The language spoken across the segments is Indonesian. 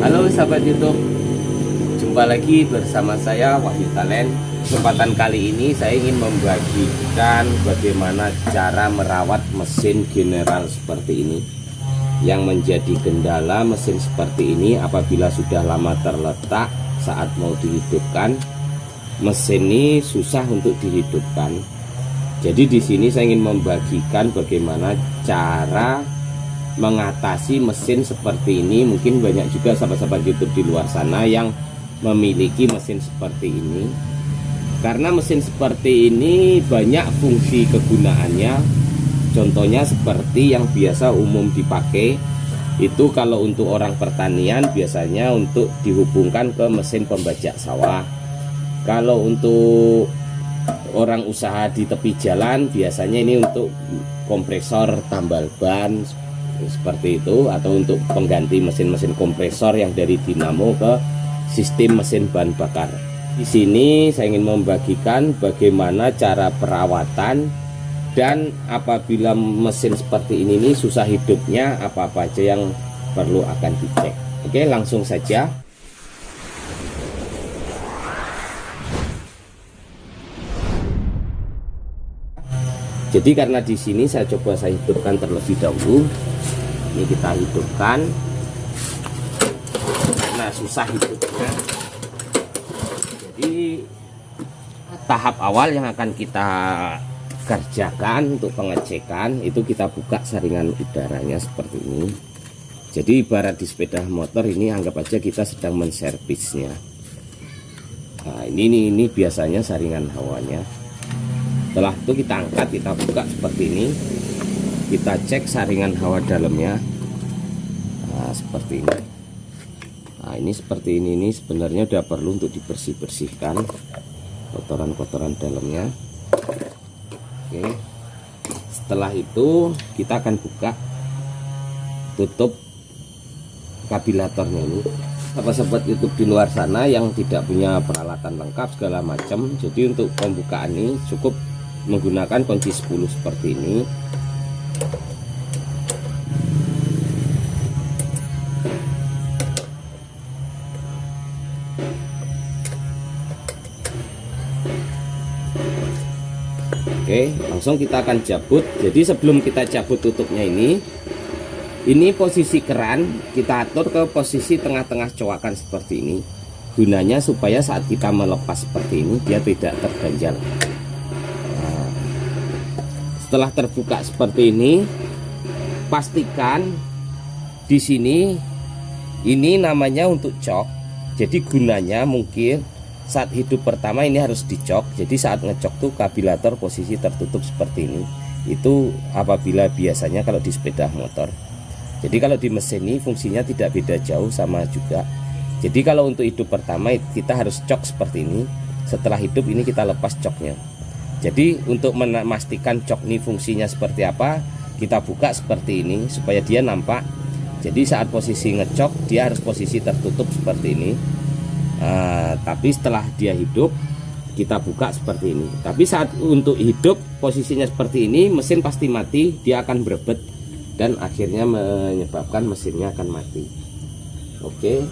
Halo sahabat YouTube, jumpa lagi bersama saya Wahyu Talent. Kesempatan kali ini saya ingin membagikan bagaimana cara merawat mesin general seperti ini. Yang menjadi kendala mesin seperti ini apabila sudah lama terletak, saat mau dihidupkan, mesin ini susah untuk dihidupkan. Jadi di sini saya ingin membagikan bagaimana cara mengatasi mesin seperti ini. Mungkin banyak juga sahabat-sahabat YouTube di luar sana yang memiliki mesin seperti ini. Karena mesin seperti ini banyak fungsi kegunaannya. Contohnya seperti yang biasa umum dipakai itu kalau untuk orang pertanian biasanya untuk dihubungkan ke mesin pembajak sawah. Kalau untuk orang usaha di tepi jalan biasanya ini untuk kompresor tambal ban seperti itu, atau untuk pengganti mesin-mesin kompresor yang dari dinamo ke sistem mesin bahan bakar. Di sini saya ingin membagikan bagaimana cara perawatan dan apabila mesin seperti ini susah hidupnya, apa-apa aja yang perlu akan dicek. Oke, langsung saja. Jadi karena di sini saya hidupkan terlebih dahulu. Ini kita hidupkan karena susah hidupnya. Jadi tahap awal yang akan kita kerjakan untuk pengecekan itu kita buka saringan udaranya seperti ini. Jadi ibarat di sepeda motor ini, anggap aja kita sedang menservisnya. Nah, ini biasanya saringan hawanya. Setelah itu kita angkat, kita buka seperti ini, kita cek saringan hawa dalamnya. Nah, seperti ini. Nah, ini seperti ini sebenarnya udah perlu untuk dibersihkan kotoran-kotoran dalamnya. Oke. Setelah itu kita akan buka tutup kabilatornya ini. Sahabat-sahabat YouTube di luar sana yang tidak punya peralatan lengkap segala macam, jadi untuk pembukaan ini cukup menggunakan kunci 10 seperti ini. Oke, langsung kita akan cabut. Jadi sebelum kita cabut tutupnya ini posisi keran kita atur ke posisi tengah-tengah coakan seperti ini. Gunanya supaya saat kita melepas seperti ini dia tidak terganjal. Setelah terbuka seperti ini, pastikan di sini ini namanya untuk cok. Jadi gunanya mungkin saat hidup pertama ini harus dicok. Jadi saat ngecok tuh kabilator posisi tertutup seperti ini. Itu apabila biasanya kalau di sepeda motor. Jadi kalau di mesin ini fungsinya tidak beda jauh, sama juga. Jadi kalau untuk hidup pertama kita harus cok seperti ini. Setelah hidup ini kita lepas coknya. Jadi untuk memastikan cok ini fungsinya seperti apa, kita buka seperti ini supaya dia nampak. Jadi saat posisi ngecok dia harus posisi tertutup seperti ini. Tapi setelah dia hidup kita buka seperti ini. Tapi saat untuk hidup posisinya seperti ini, mesin pasti mati, dia akan berebet dan akhirnya menyebabkan mesinnya akan mati. Oke,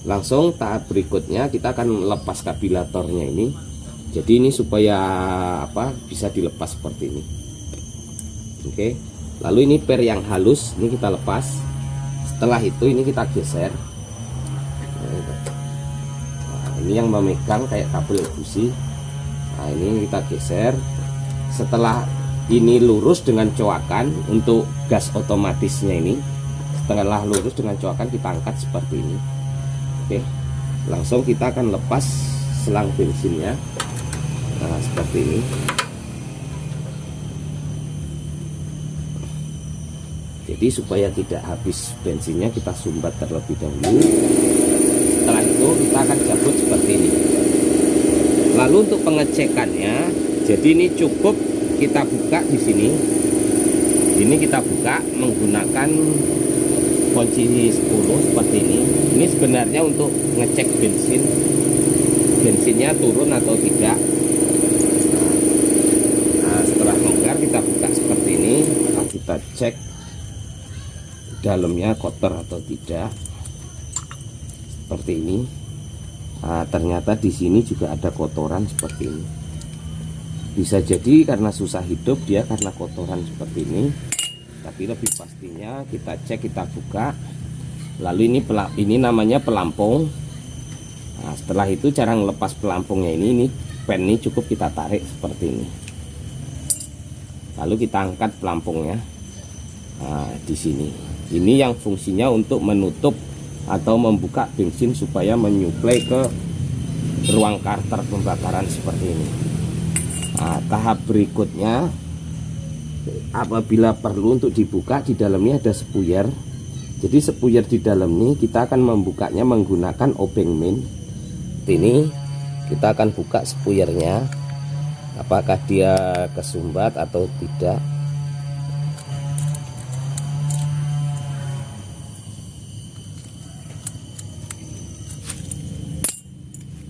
langsung tahap berikutnya kita akan lepas kabilatornya ini. Jadi ini supaya bisa dilepas seperti ini. Oke, lalu ini per yang halus ini kita lepas. Setelah itu ini kita geser. Nah, ini yang memegang kayak kabel busi. Nah, ini kita geser. Setelah ini lurus dengan coakan untuk gas otomatisnya ini, setelah lurus dengan coakan kita angkat seperti ini. Oke, langsung kita akan lepas selang bensinnya. Nah, seperti ini. Jadi supaya tidak habis bensinnya kita sumbat terlebih dahulu. Setelah itu kita akan cabut seperti ini. Lalu untuk pengecekannya, jadi ini cukup kita buka di sini. Ini kita buka menggunakan kunci 10 seperti ini. Ini sebenarnya untuk ngecek bensinnya turun atau tidak. Setelah longgar kita buka seperti ini, kita cek dalamnya kotor atau tidak. seperti ini. Nah, ternyata di sini juga ada kotoran seperti ini. Bisa jadi karena susah hidup dia karena kotoran seperti ini. Tapi lebih pastinya kita cek, kita buka. Lalu ini namanya pelampung. Nah, setelah itu cara ngelepas pelampungnya ini pen ini cukup kita tarik seperti ini. Lalu kita angkat pelampungnya. Nah, di sini. Ini yang fungsinya untuk menutup atau membuka bensin supaya menyuplai ke ruang karter pembakaran seperti ini. Nah, tahap berikutnya apabila perlu untuk dibuka, di dalamnya ada spuyer. Jadi spuyer di dalam ini kita akan membukanya menggunakan obeng main. Ini kita akan buka spuyernya, apakah dia kesumbat atau tidak.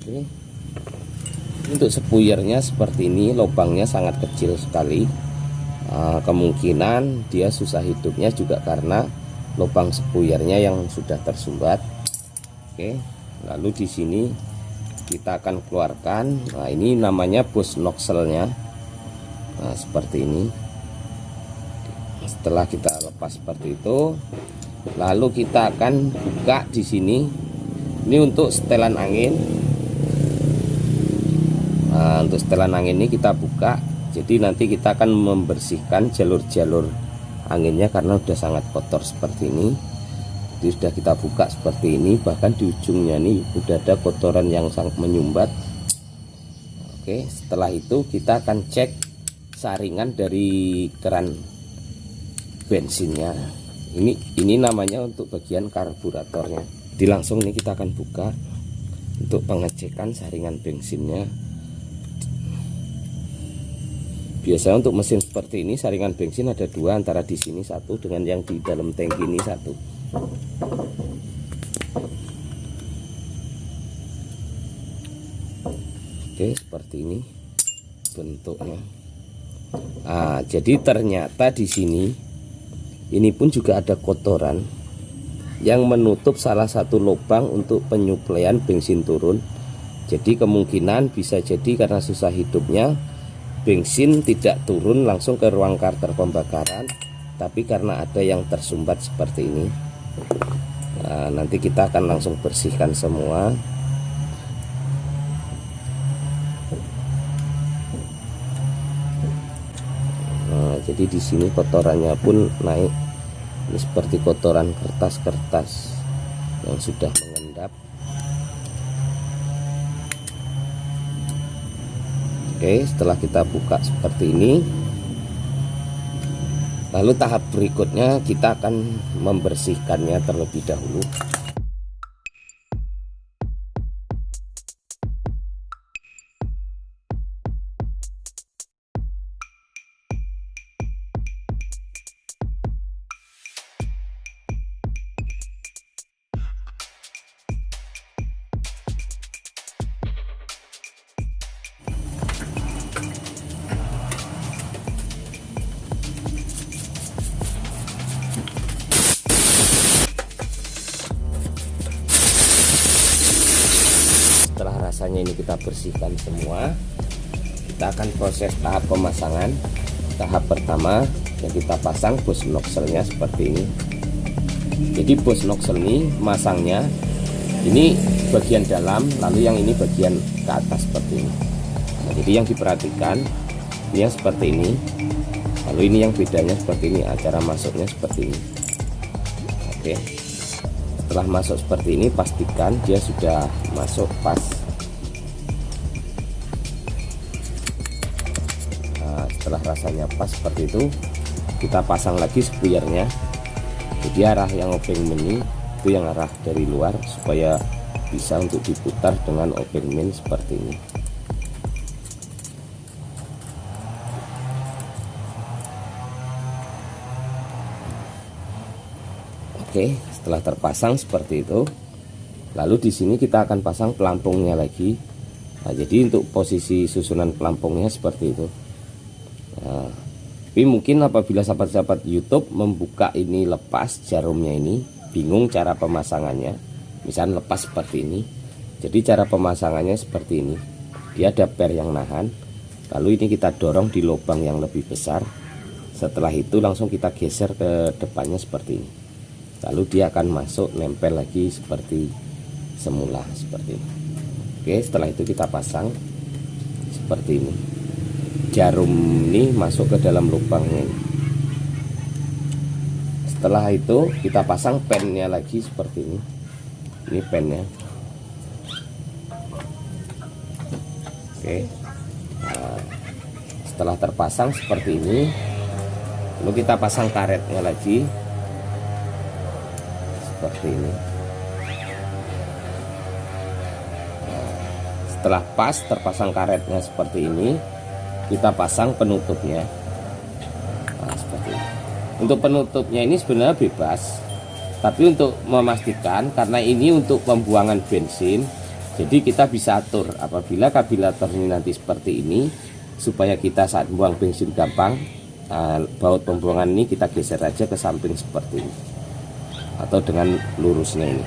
Oke. Untuk spuyernya seperti ini, lubangnya sangat kecil sekali. Kemungkinan dia susah hidupnya juga karena lubang spuyernya yang sudah tersumbat. Oke, lalu di sini kita akan keluarkan. Nah, ini namanya bus noxelnya. Nah, seperti ini. Setelah kita lepas seperti itu, lalu kita akan buka di sini. Ini untuk setelan angin. Nah, untuk setelan angin ini kita buka. Jadi nanti kita akan membersihkan jalur-jalur anginnya karena sudah sangat kotor seperti ini. Jadi sudah kita buka seperti ini, bahkan di ujungnya ini sudah ada kotoran yang sangat menyumbat. Oke, setelah itu kita akan cek saringan dari keran bensinnya. Ini namanya untuk bagian karburatornya. Jadi langsung ini kita akan buka untuk pengecekan saringan bensinnya. Biasanya untuk mesin seperti ini saringan bensin ada dua, antara di sini satu dengan yang di dalam tangki ini satu. Oke, seperti ini bentuknya. Nah, jadi ternyata di sini ini pun juga ada kotoran yang menutup salah satu lubang untuk penyuplaian bensin turun. Jadi kemungkinan bisa jadi karena susah hidupnya bensin tidak turun langsung ke ruang karter pembakaran, tapi karena ada yang tersumbat seperti ini. Nah, nanti kita akan langsung bersihkan semua. Nah, jadi di sini kotorannya pun naik. Ini seperti kotoran kertas-kertas yang sudah mengendap. Oke, setelah kita buka seperti ini, lalu tahap berikutnya kita akan membersihkannya terlebih dahulu. Setelah rasanya ini kita bersihkan semua, kita akan proses tahap pemasangan. Tahap pertama yang kita pasang bus noxelnya seperti ini. Jadi bus noxel ini masangnya ini bagian dalam, lalu yang ini bagian ke atas seperti ini. Nah, jadi yang diperhatikan ini yang seperti ini, lalu ini yang bedanya seperti ini, cara masuknya seperti ini. Oke, setelah masuk seperti ini pastikan dia sudah masuk pas. Nah, setelah rasanya pas seperti itu, kita pasang lagi spuyernya. Jadi arah yang obeng main itu yang arah dari luar supaya bisa untuk diputar dengan obeng main seperti ini. Oke, setelah terpasang seperti itu, lalu di sini kita akan pasang pelampungnya lagi. Nah, jadi untuk posisi susunan pelampungnya seperti itu. Nah, tapi mungkin apabila sahabat-sahabat YouTube membuka ini lepas jarumnya ini, bingung cara pemasangannya, misalnya lepas seperti ini. Jadi cara pemasangannya seperti ini, dia ada per yang nahan, lalu ini kita dorong di lubang yang lebih besar. Setelah itu langsung kita geser ke depannya seperti ini, lalu dia akan masuk nempel lagi seperti semula seperti ini. Oke, setelah itu kita pasang seperti ini. Jarum ini masuk ke dalam lubangnya ini. Setelah itu kita pasang pennya lagi seperti ini. Ini pennya. Oke. Nah, setelah terpasang seperti ini, lalu kita pasang karetnya lagi seperti ini. Nah, setelah pas terpasang karetnya seperti ini, kita pasang penutupnya. Nah, seperti ini. Untuk penutupnya ini sebenarnya bebas, tapi untuk memastikan, karena ini untuk pembuangan bensin, jadi kita bisa atur apabila kabilator ini nanti seperti ini, supaya kita saat buang bensin gampang. Baut pembuangan ini kita geser aja ke samping seperti ini, atau dengan lurusnya ini.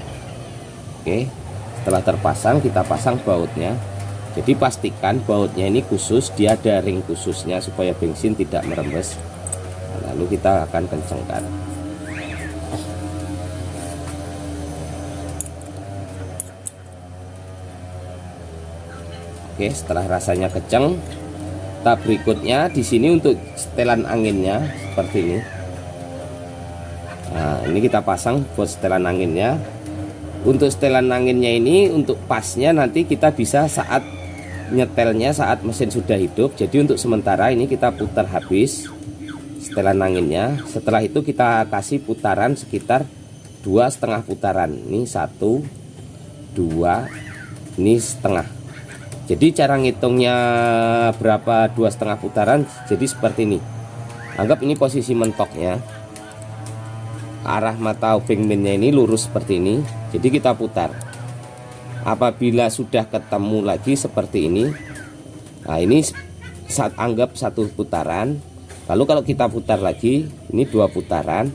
Oke, setelah terpasang kita pasang bautnya. Jadi pastikan bautnya ini khusus, dia ada ring khususnya supaya bensin tidak merembes. Lalu kita akan kencangkan. Oke, setelah rasanya kencang, tahap berikutnya di sini untuk setelan anginnya seperti ini. Nah, ini kita pasang buat setelan anginnya. Untuk setelan anginnya ini untuk pasnya nanti kita bisa saat nyetelnya saat mesin sudah hidup. Jadi untuk sementara ini kita putar habis setelan anginnya. Setelah itu kita kasih putaran sekitar 2,5 putaran. Ini 1, 2, ini setengah. Jadi cara ngitungnya berapa 2,5 putaran, jadi seperti ini. Anggap ini posisi mentoknya, arah mata obeng minnya ini lurus seperti ini. Jadi kita putar. Apabila sudah ketemu lagi seperti ini, nah ini saat anggap 1 putaran. Lalu kalau kita putar lagi, ini 2 putaran.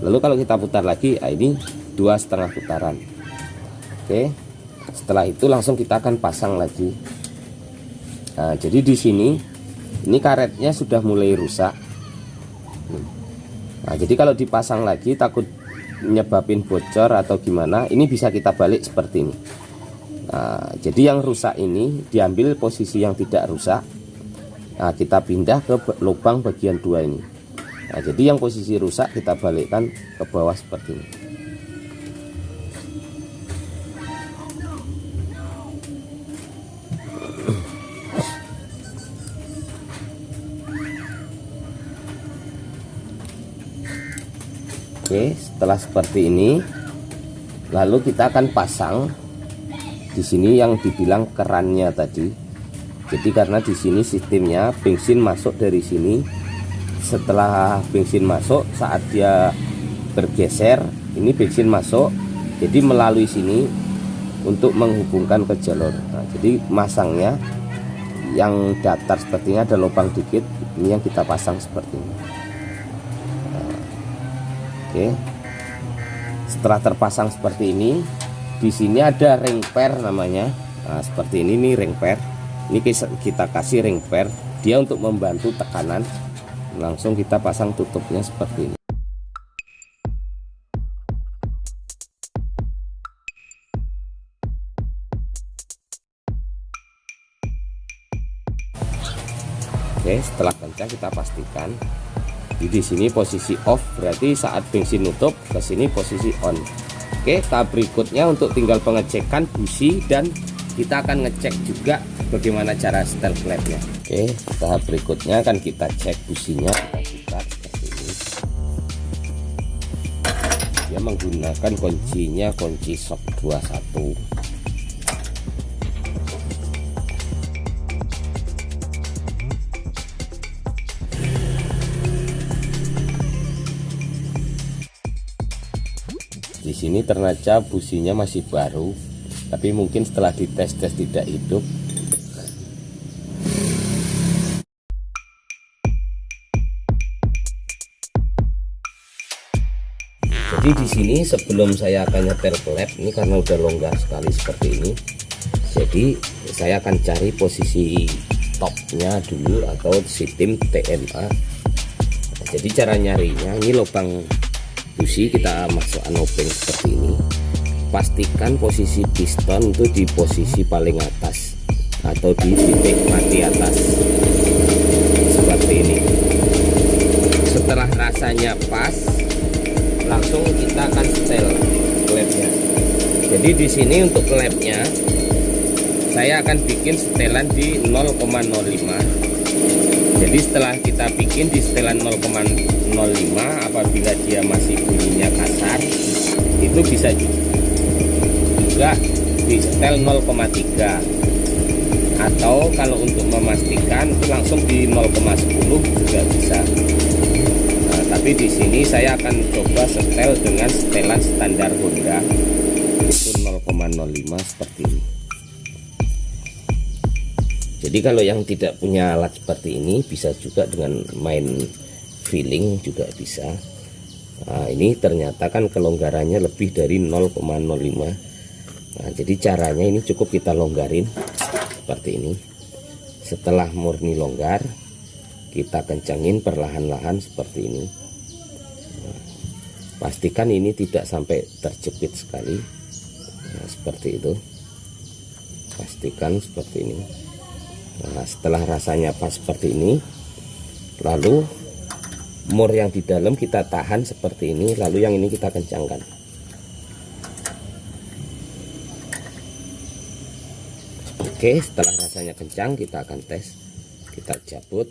Lalu kalau kita putar lagi, nah ini 2,5 putaran. Oke. Setelah itu langsung kita akan pasang lagi. Nah, jadi di sini ini karetnya sudah mulai rusak. Nah, jadi kalau dipasang lagi takut nyebabin bocor atau gimana, ini bisa kita balik seperti ini. Nah, jadi yang rusak ini diambil posisi yang tidak rusak. Nah, kita pindah ke lubang bagian 2 ini. Nah, jadi yang posisi rusak kita balikkan ke bawah seperti ini. Oke, setelah seperti ini, lalu kita akan pasang di sini yang dibilang kerannya tadi. Jadi karena di sini sistemnya bensin masuk dari sini. Setelah bensin masuk, saat dia bergeser, ini bensin masuk, jadi melalui sini untuk menghubungkan ke jalur. Nah, jadi masangnya yang datar sepertinya ada lubang dikit, ini yang kita pasang seperti ini. Oke, setelah terpasang seperti ini, di sini ada ring per namanya. Nah, seperti ini nih ring per. Ini kita kasih ring per, dia untuk membantu tekanan. Langsung kita pasang tutupnya seperti ini. Oke, setelah kencang kita pastikan. Di sini posisi off, berarti saat bensin nutup, ke sini posisi on. Oke, tahap berikutnya untuk tinggal pengecekan busi, dan kita akan ngecek juga bagaimana cara setel klepnya. Oke, tahap berikutnya akan kita cek businya. Kita buka seperti ini. Dia menggunakan kuncinya kunci shock 21. Di sini ternyata businya masih baru, tapi mungkin setelah dites-tes tidak hidup. Jadi di sini sebelum saya akan nyetel klep ini, karena udah longgar sekali seperti ini, jadi saya akan cari posisi topnya dulu atau sistem TMA. Jadi cara nyarinya, ini lubang busi kita masukkan obeng seperti ini. Pastikan posisi piston itu di posisi paling atas atau di titik mati atas seperti ini. Setelah rasanya pas, langsung kita akan setel klepnya. Jadi di sini untuk klepnya saya akan bikin setelan di 0,05. Jadi setelah kita bikin di setelan 0,05, apabila dia masih bunyinya kasar, itu bisa juga di setel 0,3, atau kalau untuk memastikan itu langsung di 0,10 juga bisa. Nah, tapi di sini saya akan coba setel dengan setelan standar Honda, itu 0,05 seperti ini. Jadi kalau yang tidak punya alat seperti ini, bisa juga dengan main feeling juga bisa. Nah, ini ternyata kan kelonggarannya lebih dari 0,05. Nah, jadi caranya ini cukup kita longgarin seperti ini. Setelah murni longgar, kita kencangin perlahan-lahan seperti ini. Nah, pastikan ini tidak sampai terjepit sekali. Nah, seperti itu. Pastikan seperti ini. Nah, setelah rasanya pas seperti ini, lalu mur yang di dalam kita tahan seperti ini, lalu yang ini kita kencangkan. Oke, setelah rasanya kencang, kita akan tes. Kita cabut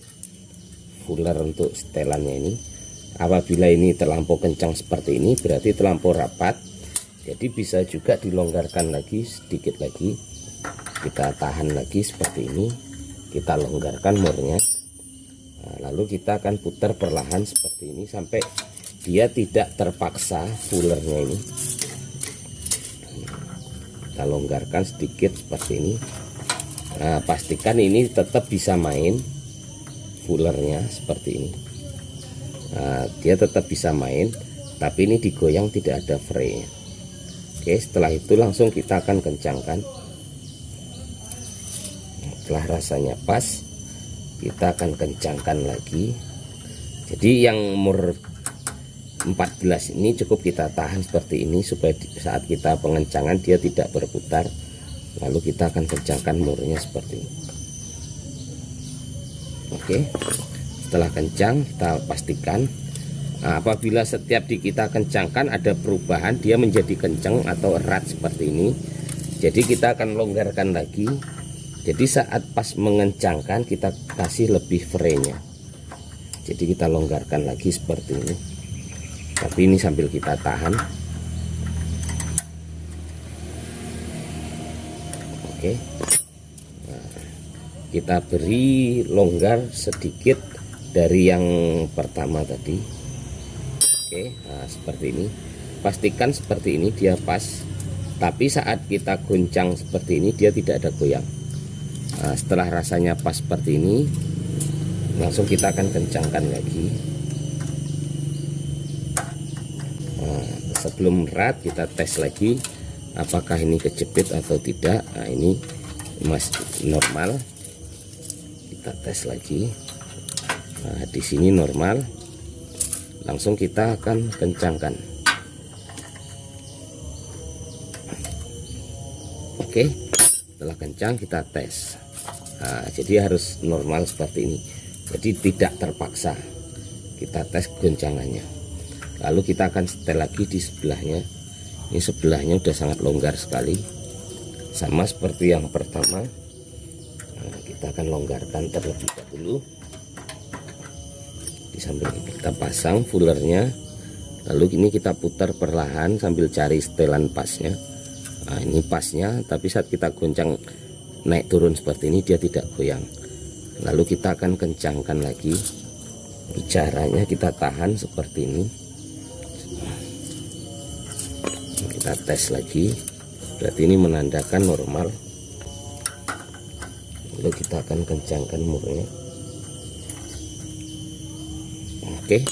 fuller untuk setelannya ini. Apabila ini terlampau kencang seperti ini, berarti terlampau rapat. Jadi bisa juga dilonggarkan lagi sedikit lagi. Kita tahan lagi seperti ini. Kita longgarkan murnya. Nah, lalu kita akan putar perlahan seperti ini sampai dia tidak terpaksa fullernya ini. Kita longgarkan sedikit seperti ini. Nah, pastikan ini tetap bisa main fullernya seperti ini. Nah, dia tetap bisa main, tapi ini digoyang tidak ada fray. Oke, setelah itu langsung kita akan kencangkan. Setelah rasanya pas, kita akan kencangkan lagi. Jadi yang mur 14 ini cukup kita tahan seperti ini, supaya saat kita pengencangan dia tidak berputar. Lalu kita akan kencangkan murnya seperti ini. Oke, setelah kencang kita pastikan. Nah, apabila setiap kita kencangkan ada perubahan, dia menjadi kencang atau erat seperti ini, jadi kita akan longgarkan lagi. Jadi saat pas mengencangkan kita kasih lebih frenya. Jadi kita longgarkan lagi seperti ini. Tapi ini sambil kita tahan. Oke. Nah, kita beri longgar sedikit dari yang pertama tadi. Oke, nah seperti ini. Pastikan seperti ini dia pas. Tapi saat kita goncang seperti ini dia tidak ada goyang. Nah, setelah rasanya pas seperti ini, langsung kita akan kencangkan lagi. Nah, sebelum erat kita tes lagi apakah ini kejepit atau tidak. Nah, ini masih normal. Kita tes lagi. Nah, di sini normal. Langsung kita akan kencangkan. Oke, setelah kencang kita tes. Nah, jadi harus normal seperti ini. Jadi tidak terpaksa. Kita tes goncangannya. Lalu kita akan setel lagi di sebelahnya. Ini sebelahnya udah sangat longgar sekali. Sama seperti yang pertama. Nah, kita akan longgarkan terlebih dahulu. Di samping kita pasang fullernya. Lalu ini kita putar perlahan sambil cari setelan pasnya. Nah, ini pasnya, tapi saat kita goncang naik turun seperti ini dia tidak goyang. Lalu kita akan kencangkan lagi. Caranya kita tahan seperti ini. Kita tes lagi. Berarti ini menandakan normal. Lalu kita akan kencangkan murnya. Oke.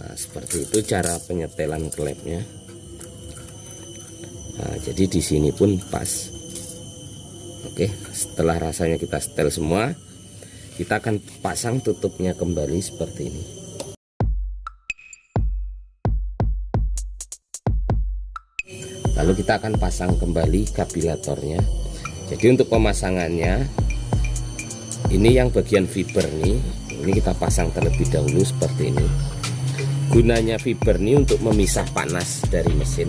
Nah, seperti itu cara penyetelan klepnya. Nah, jadi di sini pun pas. Oke, setelah rasanya kita setel semua, kita akan pasang tutupnya kembali seperti ini. Lalu kita akan pasang kembali kabilatornya. Jadi untuk pemasangannya, ini yang bagian fiber nih, ini kita pasang terlebih dahulu seperti ini. Gunanya fiber ini untuk memisah panas dari mesin.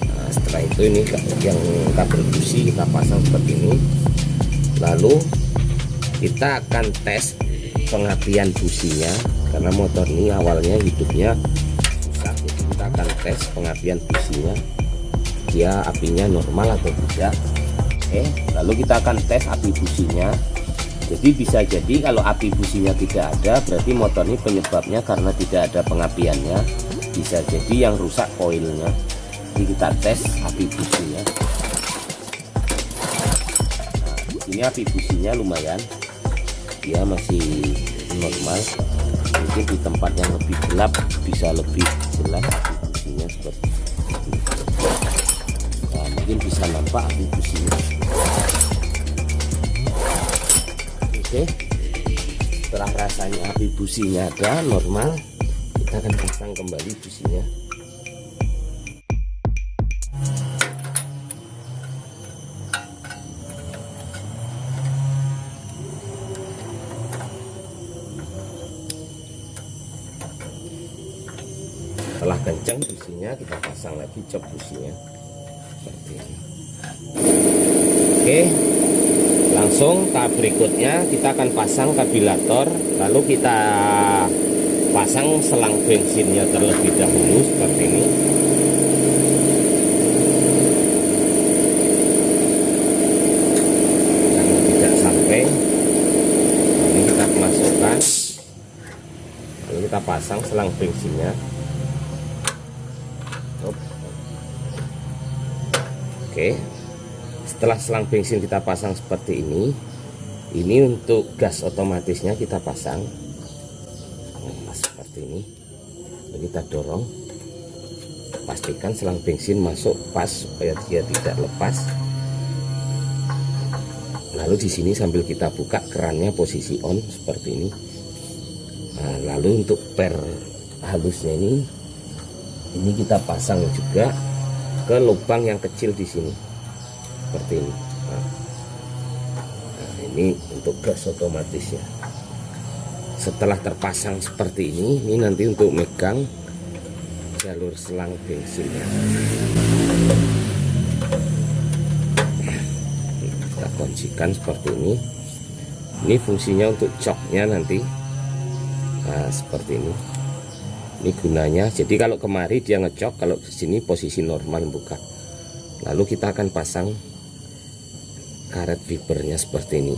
Nah, setelah itu ini yang kabel busi kita pasang seperti ini. Lalu kita akan tes pengapian businya, karena motor ini awalnya hidupnya susah. Jadi kita akan tes pengapian businya, dia apinya normal atau tidak. Oke, lalu kita akan tes api businya. Jadi bisa jadi kalau api businya tidak ada, berarti motor ini penyebabnya karena tidak ada pengapiannya. Bisa jadi yang rusak koilnya. Jadi kita tes api businya. Nah, ini api businya lumayan, dia masih normal. Mungkin di tempat yang lebih gelap bisa lebih jelas api businya seperti ini. Nah, mungkin bisa nampak api businya. Oke, setelah rasanya api businya ada normal, kita akan pasang kembali businya. Setelah kencang businya, kita pasang lagi jok businya seperti ini. Oke, langsung tahap berikutnya kita akan pasang kabilator, lalu kita pasang selang bensinnya terlebih dahulu seperti ini. Jangan tidak sampai. Ini kita masukkan, lalu kita pasang selang bensinnya. Oke, setelah selang bensin kita pasang seperti ini untuk gas otomatisnya kita pasang seperti ini. Lalu kita dorong, pastikan selang bensin masuk pas supaya dia tidak lepas. Lalu di sini sambil kita buka kerannya posisi on seperti ini. Nah, lalu untuk per halusnya ini kita pasang juga ke lubang yang kecil di sini seperti ini. Nah, ini untuk gas otomatisnya. Setelah terpasang seperti ini nanti untuk megang jalur selang bensinnya. Kita kuncikan seperti ini. Ini fungsinya untuk coknya nanti. Nah, seperti ini. Ini gunanya. Jadi kalau kemari dia ngecok, kalau ke sini posisi normal buka. Lalu kita akan pasang karet fibernya seperti ini.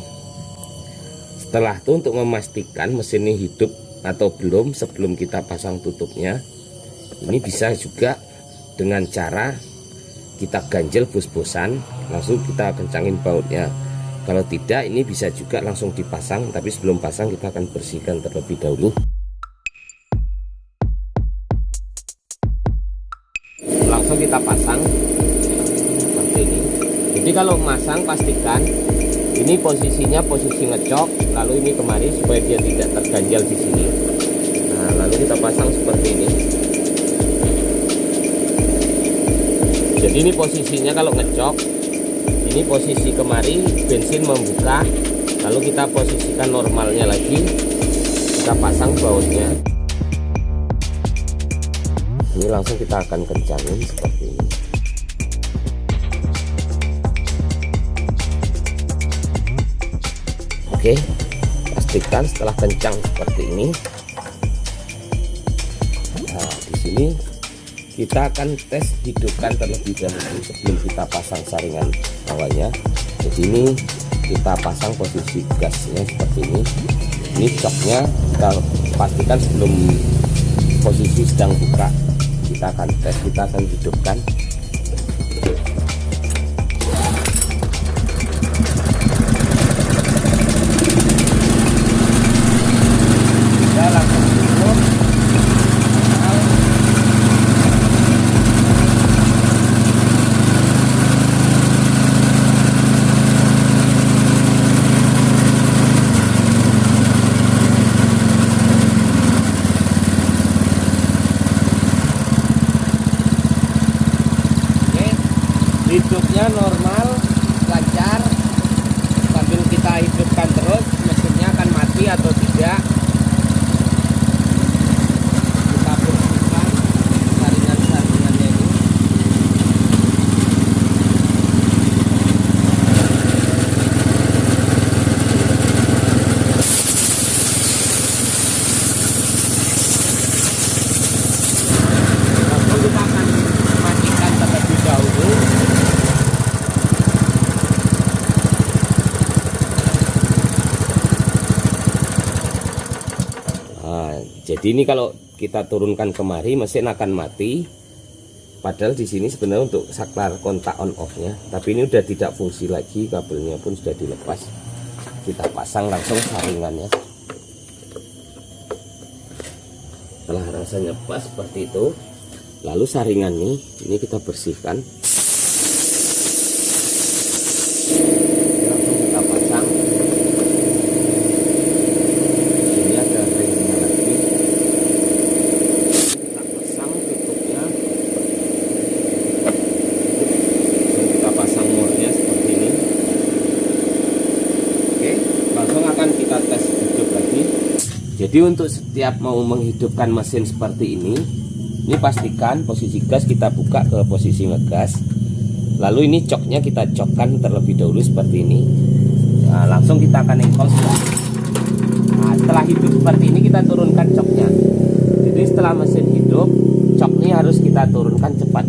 Setelah itu untuk memastikan mesin ini hidup atau belum sebelum kita pasang tutupnya, ini bisa juga dengan cara kita ganjel bos-bosan, langsung kita kencangin bautnya. Kalau tidak, ini bisa juga langsung dipasang, tapi sebelum pasang kita akan bersihkan terlebih dahulu. Langsung kita pasang seperti ini. Jadi kalau masang pastikan ini posisinya posisi ngecok, lalu ini kemari supaya dia tidak terganjal di sini. Nah, lalu kita pasang seperti ini. Jadi ini posisinya kalau ngecok, ini posisi kemari bensin membuka, lalu kita posisikan normalnya lagi, kita pasang bautnya. Ini langsung kita akan kencangin seperti ini. Oke, pastikan setelah kencang seperti ini. Nah, di sini kita akan tes hidupkan terlebih dahulu sebelum kita pasang saringan bawahnya. Jadi ini kita pasang posisi gasnya seperti ini. Ini coknya kita pastikan sebelum posisi sedang buka. Kita akan tes, kita akan hidupkan. Kita langsung tutup. hidupnya normal, lancar. Sambil kita hidupkan terus, mesinnya akan mati atau tidak. Kita bersihkan saringan-saringannya ini. Lalu kita akan matikan terlebih dahulu. Jadi ini kalau kita turunkan kemari mesin akan mati. Padahal di sini sebenarnya untuk saklar kontak on off-nya, tapi ini udah tidak fungsi lagi, kabelnya pun sudah dilepas. Kita pasang langsung saringannya. Setelah rasanya pas seperti itu, lalu saringan ini kita bersihkan. Langsung kita pasang. Ini ada ringnya lagi. Kita pasang tutupnya. Kita pasang murnya seperti ini. Oke, langsung akan kita tes hidup lagi. Jadi untuk setiap mau menghidupkan mesin seperti ini pastikan posisi gas kita buka ke posisi ngegas. Lalu ini coknya kita cokkan terlebih dahulu seperti ini. Nah, langsung kita akan engkol. Nah, setelah hidup seperti ini kita turunkan coknya. Jadi setelah mesin hidup, coknya harus kita turunkan cepat.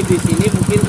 Di sini mungkin